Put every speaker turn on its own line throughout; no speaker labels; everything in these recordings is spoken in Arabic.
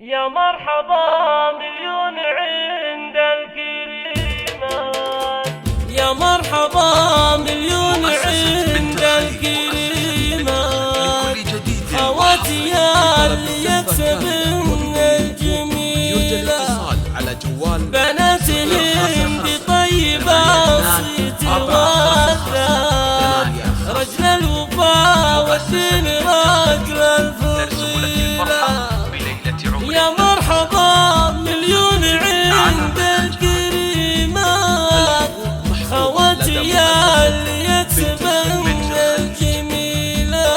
يا مرحبا مليون عند الكريمات، يا مرحبا مليون عند الكريمات، خواتي يا اللي يكسبن الجميلة، بناتهم بطيبة صيت والذات، رجل الوفا والدين رجل الفضيلة، يا مرحبا مليون عند الكريمات، خواتي يا اللي يكسبن الجميلة،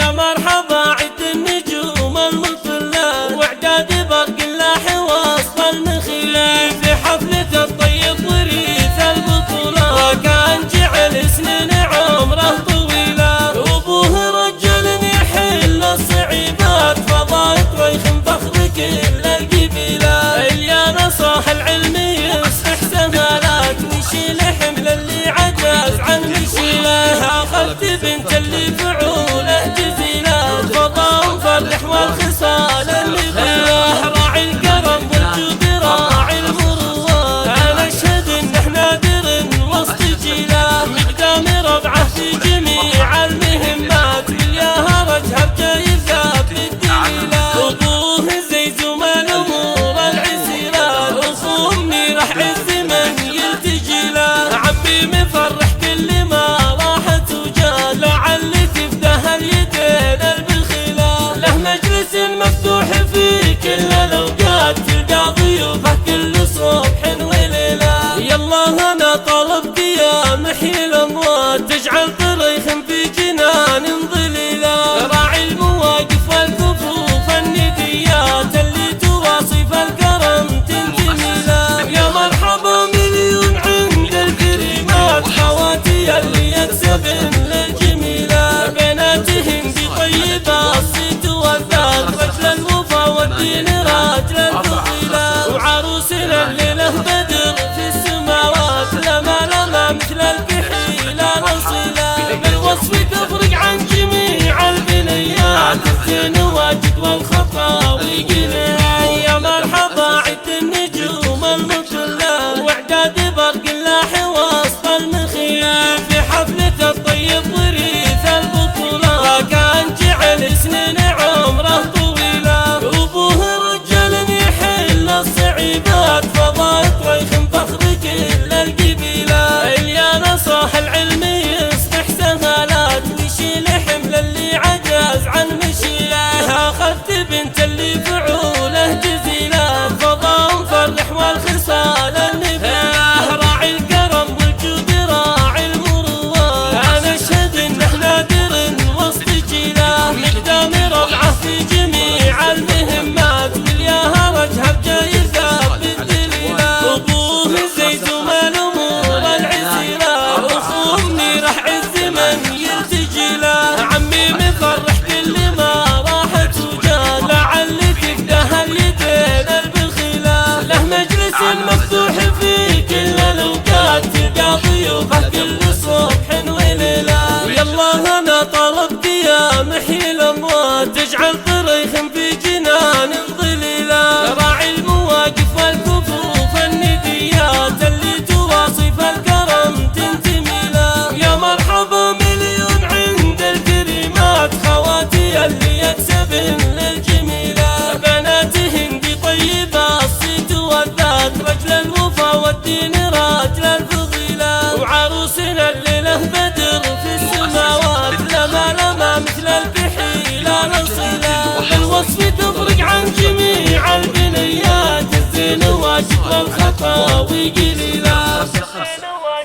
يا مرحبا عد النجوم المطلة واعداد برق اللاح وسط المخيلة، في حفلة الطيب وريث البطولة، وكان جعل سنين عمره طويلة، وابوه رجل يحل الصعيبات، فضايق ويخم فخر كل القبيلة، اليانا صاح العلم يصلح سهالات، ويشيل حمل اللي عجز عن مشيله، اخذت بنت اللي فعوله جزيله، فضا وفرح والخصال النبيله، راعي الكرم والجود راعي المروات، انا اشهد ان احنا در وسط جيله، مقدام ربعه في جميع المهمات، وياها رجها بجايزه بالدليله، ابوه زيزوم الامور العسيره، اخو امي راح عز من يلتجي له، عمي مفرح كل ما راحت وجاه، لعل تفده اليدين البخيله، له مجلس مفتوح في كل الاوقات، تلقى ضيوفه كل صبح وليله، يالله انا طلبك يا محيي الاموات، تجعل طريخ في جنان ظليله، راعي المواقف والكفوف النديات، اللي تواصف الكرم تنتمي له، يا مرحبا مليون عند الكريمات، خواتي اللي يكسبن للجميله، بناتهم بطيبه الصيت والذات، رجل الوفا والدين راجل الفضيله، وعروسنا الليله بدر في السماوات، لما مثل الكحيله نصيله، بالوصف تفرق عن جميع البنيات، الزين واجد والخطاوي قليله، يا مرحبا عد النجوم المطلة واعداد برق اللاح وسط المخيل، في حفلة الطيب وريث البطولة، وكان جعل سنين عمره طويلة، وابوه رجل يحل الصعيبات، فضايق ويخم فخر كل القبيلة، اليانا صاح العلم يصلح سهالات، ويشيل حمل اللي عجز عن مشيله، اخذت بنت اللي فعوله جزيله، فضا وفرح والخصال النبيله، راعي الكرم والجود راعي المروات، انا اشهد ان احنا در وسط جيله، مقدام ربعه في جميع المهمات، والياها وجهه بجايزه بالدليله، ابوه زيزوم الامور العسيره، اخو امي راح عز من يلتجي له، عمي مفرح كل ما راحت وجاه، لعل تفده اليدين البخيله، له مجلس مفتوح في كل الاوقات، تلقى ضيوفه كل صبح وليله، يالله انا طلبك يا محيي الاموات، تجعل طريخ في جنان ظليله، راعي المواقف والكفوف النديات، اللي تواصف الكرم تنتمي له، يا مرحبا مليون عند الكريمات، خواتي اللي يكسبن للجميله، بناتهم بطيبه الصيت والذات، رجل الوفا والدين راجل الفضيله، وعروسنا الليله بدر في السماوات، لما مثل الكحيله نصيله، بالوصف تفرق عن جميع البنيات، الزين واجد والخطاوي قليله،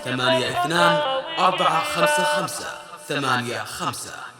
82 455 85.